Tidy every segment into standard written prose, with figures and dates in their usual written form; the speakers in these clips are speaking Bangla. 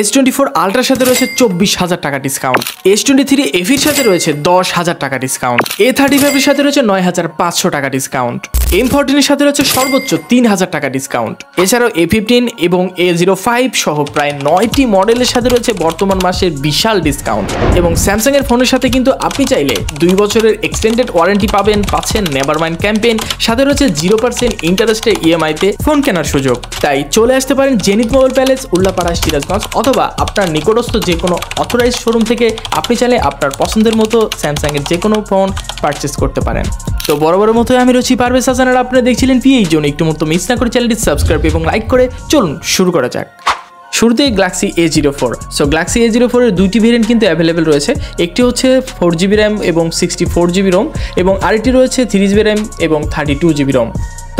S24 আলট্রার সাথে রয়েছে 24,000 টাকা ডিসকাউন্ট, S23 এফির সাথে রয়েছে 10,000 টাকা ডিসকাউন্ট, A35 এর সাথে রয়েছে 9,500 টাকা ডিসকাউন্ট, M14 এর সাথে রয়েছে সর্বোচ্চ 3,000 টাকা ডিসকাউন্ট। এছাড়াও A15 এবং A05 সহ প্রায় 9টি মডেলের সাথে রয়েছে বর্তমান মাসের বিশাল ডিসকাউন্ট। এবং স্যামসাং এর ফোনের সাথে কিন্তু আপনি চাইলে 2 বছরের এক্সটেন্ডেড ওয়ারেন্টি পাচ্ছেন নেভার মাইন্ড ক্যাম্পেইন, সাথে রয়েছে 0% ইন্টারেস্টে ইএমআইতে ফোন কেনার সুযোগ। তাই চলে আসতে পারেন zenith mobile palace, Ullapara, Sirajganj অথবা আপনার নিকটস্থ যে কোনো অথরাইজড শোরুম থেকে আপনি চাইলে আপনার পছন্দের মতো স্যামসাং এর যে কোনো ফোন পারচেস করতে পারেন। তো বরাবরের মতো আমি রয়েছি পারভেজ হাসান, আর আপনারা দেখছিলেন পিএইচ জোন। একটু মতো মিস না করে চ্যানেলটি সাবস্ক্রাইব এবং লাইক করে চলুন শুরু করা যাক। শুরুতেই Galaxy A04। So Galaxy A04 এর দুইটি ভেরিয়েন্ট কিন্তু অ্যাভেলেবেল রয়েছে। একটি হচ্ছে 4GB র্যাম এবং 64GB রোম, এবং আরেকটি রয়েছে 3GB র্যাম এবং 32GB রোম।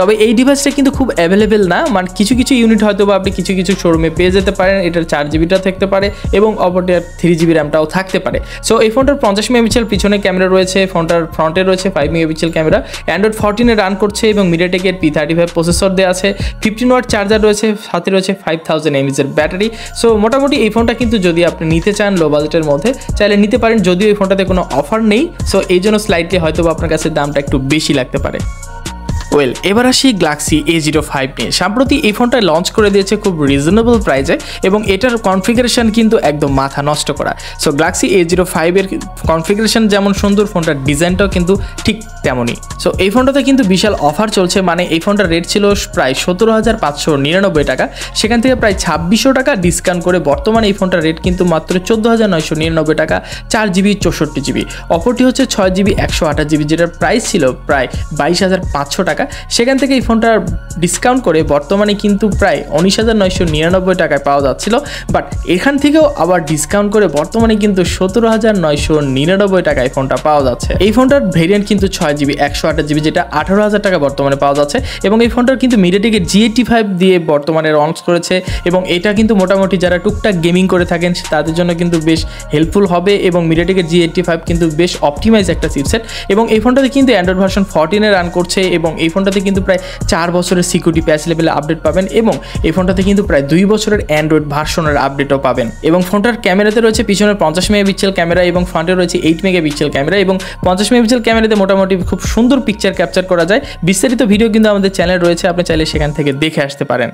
তবে এই ডিভাইসটা কিন্তু খুব অ্যাভেলেবেল না, মানে কিছু কিছু ইউনিট হয়তো বা আপনি কিছু কিছু শোরুমে পেয়ে যেতে পারেন। এটার 4GBটা থাকতে পারে এবং অপরটার 3GB র্যামটাও থাকতে পারে। সো এই ফোনটার 50 মেগাপিক্সেল পিছনে ক্যামেরা রয়েছে, ফোনটার ফ্রন্টে রয়েছে 5 মেগাপিক্সেল ক্যামেরা, অ্যান্ড্রয়েড 14 রান করছে এবং মিডিয়াটেকের P35 প্রসেসর দেওয়া আছে, 15 ওয়াট চার্জার রয়েছে, সাথে রয়েছে 5000 mAh এর ব্যাটারি। সো মোটামুটি এই ফোনটা কিন্তু যদি আপনি নিতে চান লো বাজেটের মধ্যে চাইলে নিতে পারেন, যদিও এই ফোনটাতে কোনো অফার নেই। সো এই জন্য স্লাইডলি হয়তো আপনার কাছে দামটা একটু বেশি লাগতে পারে। এবার আসি গ্যালাক্সি A05 নিয়ে। সম্প্রতি এই ফোনটা লঞ্চ করে দিয়েছে খুব রিজনেবল প্রাইসে এবং এটার কনফিগারেশন কিন্তু একদম মাথা নষ্ট করা। সো গ্যালাক্সি A05 এর কনফিগারেশন যেমন সুন্দর, ফোনটার ডিজাইনটাও কিন্তু ঠিক তেমনই। সো এই ফোনটাতে কিন্তু বিশাল অফার চলছে, মানে এই ফোনটার রেট ছিল প্রায় 17,599 টাকা, সেখান থেকে প্রায় 2,600 টাকা ডিসকাউন্ট করে বর্তমানে এই ফোনটার রেট কিন্তু মাত্র 14,999 টাকা, 4GB 64GB। অপরটি হচ্ছে 6GB 128GB, যেটার প্রাইস ছিল প্রায় 22,500 টাকা, সেখান থেকে এই ফোনটা ডিসকাউন্ট করে বর্তমানে কিন্তু প্রায় 19,999 টাকায় পাওয়া যাচ্ছিল। বাট এখান থেকেও আবার ডিসকাউন্ট করে বর্তমানে কিন্তু 17,999 টাকায় ফোনটা পাওয়া যাচ্ছে। এই ফোনটার ভেরিয়েন্ট কিন্তু 6GB 128GB, যেটা 18,000 টাকা বর্তমানে পাওয়া যাচ্ছে। এবং এই ফোনটার কিন্তু মিডিয়াটেকের G85 দিয়ে বর্তমানে লঞ্চ করেছে, এবং এটা কিন্তু মোটামুটি যারা টুকটাক গেমিং করে থাকেন তাদের জন্য কিন্তু বেশ হেল্পফুল হবে। এবং মিডিয়াটেকের G85 কিন্তু বেশ অপটিমাইজ একটা চিপসেট, এবং এই ফোনটাতে কিন্তু অ্যান্ড্রয়েড ভার্সন 14 রান করছে, এবং এই ফোনটাতে কিন্তু প্রায় 4 বছরের সিকিউরিটি প্যাচ লেভেলে আপডেট পাবেন, এবং এই ফোনটাতে কিন্তু প্রায় 2 বছরের অ্যান্ড্রয়েড ভার্সনের আপডেটও পাবেন। এবং ফোনটার ক্যামেরাতে রয়েছে পিছনের 50 মেগাপিক্সেল ক্যামেরা এবং ফ্রন্টে রয়েছে 8 মেগাপিক্সেল ক্যামেরা, এবং 50 মেগাপিক্সেল ক্যামেরাতে মোটামুটি খুব সুন্দর পিকচার ক্যাপচার করা যায়। বিস্তারিত ভিডিও কিন্তু আমাদের চ্যানেল রয়েছে, আপনি চাইলে সেখান থেকে দেখে আসতে পারেন।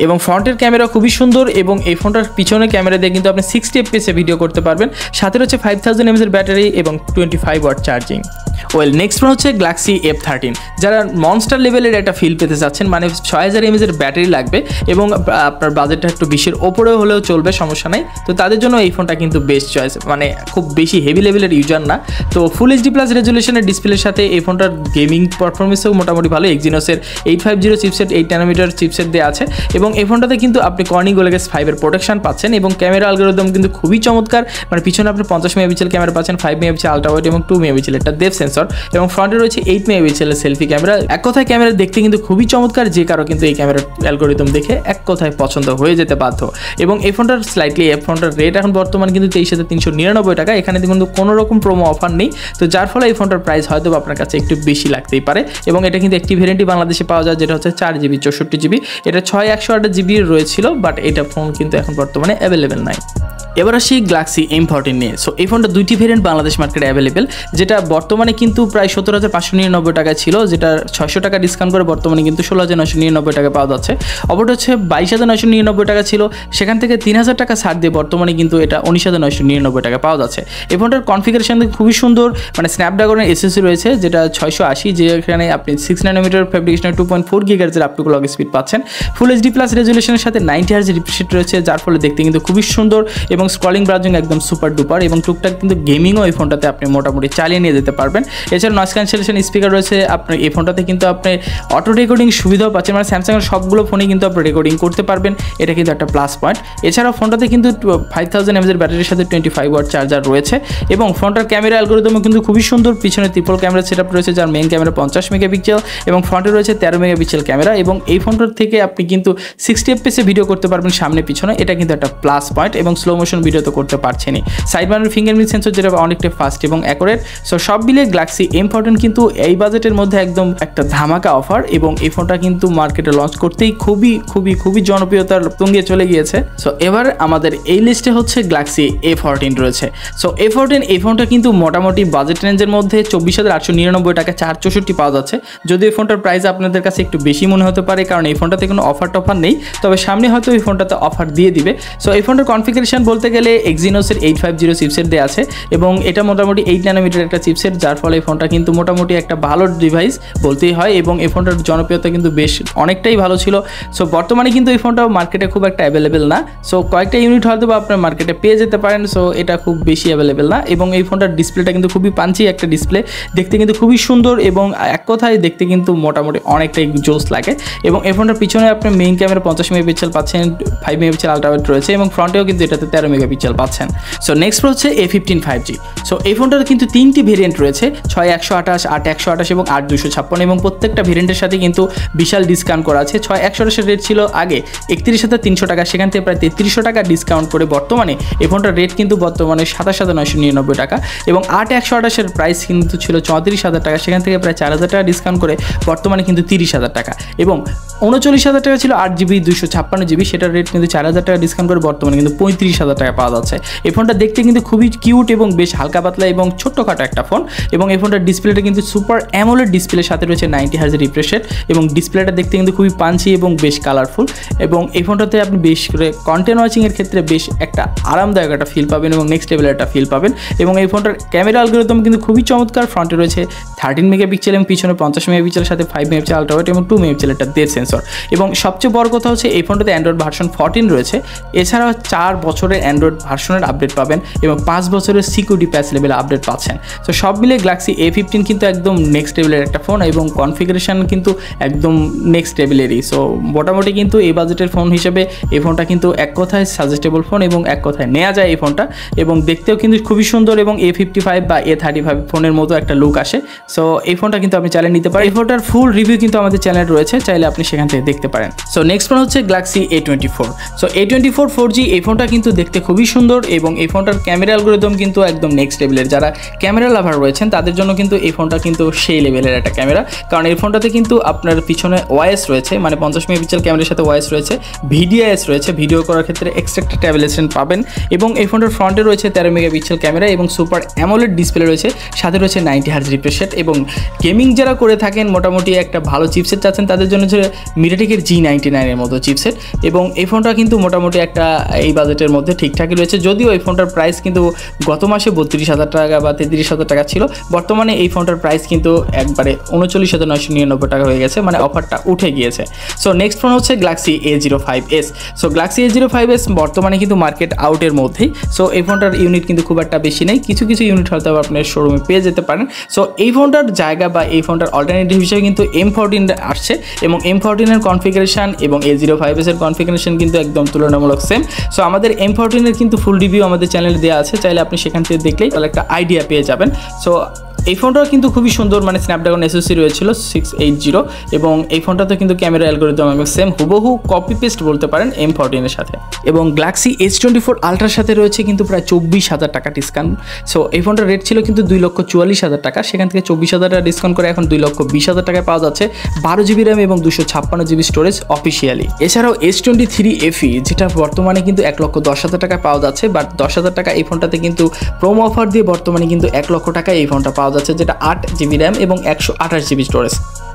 এবং ফ্রন্টের ক্যামেরা খুবই সুন্দর, এবং এই ফোনটার পিছনের ক্যামেরা দিয়ে কিন্তু আপনি 60 FPS ভিডিও করতে পারবেন, সাথে রয়েছে 5000 mAh এর ব্যাটারি এবং 25 ওয়াট চার্জিং। নেক্সট ফোন হচ্ছে গ্যালাক্সি F13। যারা মনস্টার লেভেলের একটা ফিল পেতে চাচ্ছেন, মানে 6000 mAh এর ব্যাটারি লাগবে এবং আপনার বাজেটটা একটু 20-এর ওপরেও হলেও চলবে, সমস্যা নাই, তো তাদের জন্য এই ফোনটা কিন্তু বেস্ট চয়েস। মানে খুব বেশি হেভি লেভেলের ইউজার না, তো ফুল HD+ রেজুলেশনের ডিসপ্লের সাথে এই ফোনটার গেমিং পারফরমেন্সও মোটামুটি ভালো। এক্সিনোসের 850 চিপসেট, 8 ন্যানোমিটার চিপসেট দেওয়া আছে, এবং এই ফোনটাতে কিন্তু আপনি কর্নিং গোলাক্স 5 এর প্রোটেকশন পাচ্ছেন, এবং ক্যামেরা অ্যালগরিদম কিন্তু খুবই চমৎকার। মানে পিছনে আপনি 50 মেগাপিক্সেল ক্যামেরা পাচ্ছেন, 5 মেগাপিক্সেল আলট্রা ওয়াইড এবং 2 মেগাপিক্সেল একটা ডেপথ সেন্সর, এবং ফ্রন্টে রয়েছে 8 মেগাপিক্সেলের সেলফি ক্যামেরা। এক কথায় ক্যামেরা দেখতে কিন্তু খুবই চমৎকার, যে কারো কিন্তু এই ক্যামেরার অ্যালগরিদম দেখে এক কথায় পছন্দ হয়ে যেতে বাধ্য। এবং এই ফোনটার ফোনটার রেট এখন বর্তমান কিন্তু 23,399 টাকা, এখানে কিন্তু কোনো রকম প্রোমো অফার নেই, তো যার ফলে এই ফোনটার প্রাইস হয়তো আপনার কাছে একটু বেশি লাগতেই পারে। এবং এটা কিন্তু একটি ভেরিয়েন্টই বাংলাদেশে পাওয়া যায়, যেটা হচ্ছে 4GB 64GB। এটা 6128GB রয়েছিল, বাট এটা ফোন কিন্তু এখন বর্তমানে অ্যাভেলেবেল নাই। এবার আসি গ্যালাক্সি M14 নিয়ে। সো এই ফোনটা দুইটি ভেরিয়েন্ট বাংলাদেশ মার্কেটে অ্যাভেলেবেল, যেটা বর্তমানে কিন্তু প্রায় 17,599 টাকা ছিল, যেটা 600 টাকা ডিসকাউন্ট করে বর্তমানে কিন্তু 16,999 টাকা পাওয়া যাচ্ছে। অপরটা হচ্ছে 22,999 টাকা ছিল, সেখান থেকে 3,000 টাকা ছাড় দিয়ে বর্তমানে কিন্তু এটা 19,999 টাকা পাওয়া যাচ্ছে। এই ফোনটার কনফিগারেশন খুবই সুন্দর, মানে স্ন্যাপড্রাগনের SoC রয়েছে, যেটা 680, যেখানে আপনি 6 ন্যানোমিটার ফেব্রিকেশনের 2.4 GHz up to clock speed পাচ্ছেন। ফুল HD+ রেজুলেশনের সাথে 90 Hz রিফ্রেশ রেট রয়েছে, যার ফলে দেখতে কিন্তু খুবই সুন্দর, এবং স্ক্রলিং ব্রাউজিং একদম সুপার ডুপার, এবং টুকটাক কিন্তু গেমিংও এই ফোনটাতে আপনি মোটামুটি চালিয়ে নিয়ে যেতে পারবেন। এছাড়া নয়েজ ক্যান্সেলেশন স্পিকার রয়েছে আপনার এই ফোনটাতে, কিন্তু আপনি অটো রেকর্ডিং সুবিধাও পাচ্ছেন, মানে স্যামসাংয়ের সবগুলো ফোনে কিন্তু আপনি রেকর্ডিং করতে পারবেন, এটা কিন্তু একটা প্লাস পয়েন্ট। এছাড়াও ফোনটাতে কিন্তু 5000 mAh এর ব্যাটারির সাথে 25 ওয়াট চার্জার রয়েছে, এবং ফোনটার ক্যামেরা অ্যালগরিদমও কিন্তু খুবই সুন্দর। পিছনে ট্রিপল ক্যামেরা সেটআপ রয়েছে, যার মেইন ক্যামেরা 50 মেগাপিক্সেল এবং ফ্রন্টে রয়েছে 13 মেগাপিক্সেল ক্যামেরা, এবং এই ফোনটার থেকে আপনি কিন্তু 60 FPS ভিডিও করতে পারবেন সামনে পিছনে, এটা কিন্তু একটা প্লাস পয়েন্ট। এবং স্লো মোশন মোশন ভিডিও তো করতে পারছেনই, সাইড মাউন্টেড ফিঙ্গারপ্রিন্ট সেন্সর যেটা অনেকটা ফাস্ট এবং অ্যাকুরেট। সো সব মিলিয়ে গ্যালাক্সি M14 কিন্তু এই বাজেটের মধ্যে একদম একটা ধামাকা অফার, এবং এই ফোনটা কিন্তু মার্কেটে লঞ্চ করতেই খুবই জনপ্রিয়তার তুঙ্গে চলে গিয়েছে। সো এবার আমাদের এই লিস্টে হচ্ছে গ্যালাক্সি A14 রয়েছে। সো A14 এই ফোনটা কিন্তু মোটামুটি বাজেট রেঞ্জের মধ্যে 24,899 টাকা 464 পাওয়া যাচ্ছে। যদি এই ফোনটার প্রাইস আপনাদের কাছে একটু বেশি মনে হতে পারে, কারণ এই ফোনটাতে কোনো অফার টফার নেই, তবে সামনে হয়তো এই ফোনটাতে অফার দিয়ে দিবে। সো এই ফোনটার কনফিগারেশন বলতে গেলে এক্সিনোসের 850 চিপসেট দেওয়া আছে, এবং এটা মোটামুটি 8 ন্যানোমিটার একটা চিপসেট, যার ফলে এই ফোনটা কিন্তু মোটামুটি একটা ভালো ডিভাইস বলতেই হয়, এবং এই ফোনটার জনপ্রিয়তা কিন্তু বেশ অনেকটাই ভালো ছিল। সো বর্তমানে কিন্তু এই ফোনটাও মার্কেটে খুব একটা অ্যাভেলেবেল না। সো কয়েকটা ইউনিট হয়তো বা আপনার মার্কেটে পেয়ে যেতে পারেন, সো এটা খুব বেশি অ্যাভেলেবেল না। এবং এই ফোনটার ডিসপ্লেটা কিন্তু খুবই পাঞ্চি একটা ডিসপ্লে, দেখতে কিন্তু খুবই সুন্দর, এবং এক কথায় দেখতে কিন্তু মোটামুটি অনেকটাই জোস লাগে। এবং এই ফোনটার পিছনে আপনার মেইন ক্যামেরা 50 মেগাপিক্সেল পাচ্ছেন, 5 মেগাপিক্সেল আলট্রাওয়াইড রয়েছে, এবং ফ্রন্টেও কিন্তু এটাতে 13 মেগাপিক্সেল পাচ্ছেন। সো নেক্সট হচ্ছে A15 5G। সো এই ফোনটার কিন্তু 3টি ভেরিয়েন্ট রয়েছে, 6128, 8128 এবং 8256, এবং প্রত্যেকটা ভেরিয়েন্টের সাথে কিন্তু বিশাল ডিসকাউন্ট করা আছে। 6128 রেট ছিল আগে 31,300 টাকা, সেখান থেকে প্রায় 3300 টাকা ডিসকাউন্ট করে বর্তমানে এই ফোনটার রেট কিন্তু বর্তমানে 27,999 টাকা, এবং 8128 প্রাইস কিন্তু ছিল 34,000 টাকা, সেখান থেকে প্রায় 4,000 টাকা ডিসকাউন্ট করে বর্তমানে কিন্তু 30,000 টাকা, এবং 39,000 টাকা ছিল 8GB 256GB, সেটার রেট কিন্তু 4,000 টাকা ডিসকাউন্ট করে বর্তমানে কিন্তু 35,000 টাকা পাওয়া যাচ্ছে। এই ফোনটা দেখতে কিন্তু খুবই কিউট এবং বেশ হালকা পাতলা এবং ছোট্টখাটো একটা ফোন, এবং এই ফোনটার ডিসপ্লেটা কিন্তু সুপার অ্যামোলেড ডিসপ্লের সাথে রয়েছে 90 হার্জ রিফ্রেশ রেট, এবং ডিসপ্লেটা দেখতে কিন্তু খুবই পাঞ্চি এবং বেশ কালারফুল, এবং এই ফোনটাতে আপনি বেশ করে কন্টেন্ট ওয়াচিংয়ের ক্ষেত্রে বেশ একটা আরামদায়ক একটা ফিল পাবেন এবং নেক্সট লেভেলের একটা ফিল পাবেন। এবং এই ফোনটার ক্যামেরা অ্যালগরিদম কিন্তু খুবই চমৎকার, ফ্রন্টে রয়েছে 13 মেগাপিক্সেল এবং পিছনে 50 মেগাপিক্সেলের সাথে 5 মেগাপিক্সেল আলট্রাওয়াইড এবং 2 মেগাপিক্সেলের একটা ডেপথ সেন্সর। এবং সবচেয়ে বড় কথা হচ্ছে এই ফোনটাতে অ্যান্ড্রয়েড ভার্সন 14 রয়েছে, এছাড়াও 4 বছরের অ্যান্ড্রয়েড ভার্সনের আপডেট পাবেন এবং 5 বছরের সিকিউরিটি প্যাচ লেভেলে আপডেট পাচ্ছেন। তো সব মিলে গ্যালাক্সি A15 কিন্তু একদম নেক্সট লেভেলের একটা ফোন, এবং কনফিগারেশন কিন্তু একদম নেক্সট লেভেলেরই। সো মোটামুটি কিন্তু এই বাজেটের ফোন হিসেবে এই ফোনটা কিন্তু এক কথায় সাজেস্টেবল ফোন, এবং এক কথায় নেওয়া যায় এই ফোনটা, এবং দেখতেও কিন্তু খুবই সুন্দর, এবং A55 বা A35 ফোনের মতো একটা লুক আসে। সো এই ফোনটা কিন্তু আপনি চাইলে নিতে পারেন। এই ফোনটার ফুল রিভিউ কিন্তু আমাদের চ্যানেলে রয়েছে, চাইলে আপনি সেখান থেকে দেখতে পারেন। সো নেক্সট ফোন হচ্ছে Galaxy A24। So A24 4G এই ফোনটা কিন্তু দেখতে খুবই সুন্দর, এবং এই ফোনটার ক্যামেরা অ্যালগরিদম কিন্তু একদম নেক্সট লেভেলের। যারা ক্যামেরা লাভার রয়েছেন তাদের জন্য কিন্তু এই ফোনটা কিন্তু সেই লেভেলের একটা ক্যামেরা, কারণ এই ফোনটাতে কিন্তু আপনার পিছনে ওয়াইএস রয়েছে, মানে 50 মেগাপিক্সেল ক্যামেরার সাথে ওয়াইএস রয়েছে, ভিডিওএস রয়েছে, ভিডিও করার ক্ষেত্রে এক্সট্রা ট্যাবলেশন পাবেন, এবং এই ফোনটার ফ্রন্টে রয়েছে 13 মেগাপিক্সেল ক্যামেরা এবং সুপার অ্যামোলেড ডিসপ্লে রয়েছে, সাথে রয়েছে 90 হার্জ রিফ্রেশ রেট। এবং গেমিং যারা করে থাকেন, মোটামুটি একটা ভালো চিপসেট চাচ্ছেন, তাদের জন্য হচ্ছে মিডিয়াটেকের G99 এর মতো চিপসেট, এবং এই ফোনটা কিন্তু মোটামুটি একটা এই বাজেটের মধ্যে ঠিকঠাকই রয়েছে। যদিও এই ফোনটার প্রাইস কিন্তু গত মাসে 32,000 টাকা বা 33,000 টাকা ছিল, বর্তমানে এই ফোনটার প্রাইস কিন্তু একবারে 39,999 টাকা হয়ে গেছে, মানে অফারটা উঠে গিয়েছে। সো নেক্সট ফোন হচ্ছে Galaxy A05s। So Galaxy A05s বর্তমানে কিন্তু মার্কেট আউটের মধ্যেই। সো এই ফোনটার ইউনিট কিন্তু খুব একটা বেশি নেই, কিছু ইউনিট হয়তো আপনার শোরুমে পেয়ে যেতে পারেন। সো এই ফোনটার জায়গা বা এই ফোনটার অল্টারনেটিভ হিসেবে কিন্তু M14 আসছে, এবং M14 এর কনফিগারেশন এবং A05s এর কনফিগারেশন কিন্তু একদম তুলনামূলক সেম। সো আমাদের M14 এর কিন্তু ফুল রিভিউ আমাদের চ্যানেলে দেওয়া আছে, চাইলে আপনি সেখান থেকে দেখলেই তাহলে একটা আইডিয়া পেয়ে যাবেন। সো এই ফোনটাও কিন্তু খুবই সুন্দর, মানে স্ন্যাপড্রাগন SoC রয়েছিল 680, এবং এই ফোনটাতে কিন্তু ক্যামেরা অ্যালগরিদম এবং সেম হুবহু কপি পেস্ট বলতে পারেন M14 এর সাথে। এবং গ্যালাক্সি S24 আলট্রার সাথে রয়েছে কিন্তু প্রায় 24,000 টাকা ডিসকাউন্ট। সো এই ফোনটার রেট ছিল কিন্তু 2,44,000 টাকা, সেখান থেকে 24,000 টাকা ডিসকাউন্ট করে এখন 2,20,000 টাকায় পাওয়া যাচ্ছে, 12GB র্যাম এবং 256GB স্টোরেজ অফিসিয়ালি। এছাড়াও S23 FE যেটা বর্তমানে কিন্তু 1,10,000 টাকা পাওয়া যাচ্ছে, বাট 10,000 টাকা এই ফোনটাতে কিন্তু প্রোমো অফার দিয়ে বর্তমানে কিন্তু 1 লক্ষ টাকায় এই ফোনটা পাওয়া যাচ্ছে, যেটা 8GB র্যাম এবং 128GB storage.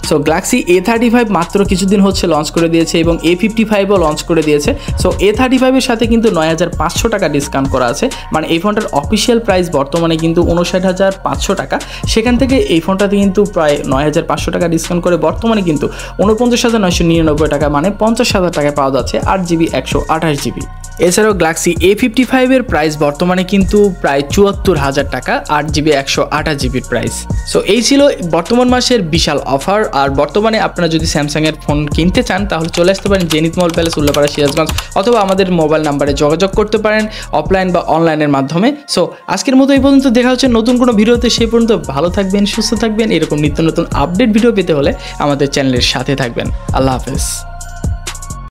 So Galaxy A35 মাত্র কিছুদিন হচ্ছে লঞ্চ করে দিয়েছে, এবং A55ও লঞ্চ করে দিয়েছে। সো A35 এর সাথে কিন্তু 9,500 টাকা ডিসকাউন্ট করা আছে, মানে এই ফোনটার অফিসিয়াল প্রাইস বর্তমানে কিন্তু 59,500 টাকা, সেখান থেকে এই ফোনটাতে কিন্তু প্রায় 9,500 টাকা ডিসকাউন্ট করে বর্তমানে কিন্তু 49,999 টাকা, মানে 50,000 টাকায় পাওয়া যাচ্ছে 8GB 128GB। এছাড়াও গ্যালাক্সি A55 এর প্রাইস বর্তমানে কিন্তু প্রায় 74,000 টাকা, 8GB 128GB প্রাইস। সো এই ছিল বর্তমান মাসের বিশাল অফার। আর বর্তমানে আপনারা যদি স্যামসাংয়ের ফোন কিনতে চান তাহলে চলে আসতে পারেন জেনিথ মল প্যালেস, উল্লাপাড়া, সিরাজগঞ্জ, অথবা আমাদের মোবাইল নাম্বারে যোগাযোগ করতে পারেন অফলাইন বা অনলাইনের মাধ্যমে। সো আজকের মতো এই পর্যন্ত, দেখা হচ্ছে নতুন কোনো ভিডিওতে। সেই পর্যন্ত ভালো থাকবেন, সুস্থ থাকবেন। এরকম নিত্য নতুন আপডেট ভিডিও পেতে হলে আমাদের চ্যানেলের সাথে থাকবেন। আল্লাহ হাফেজ।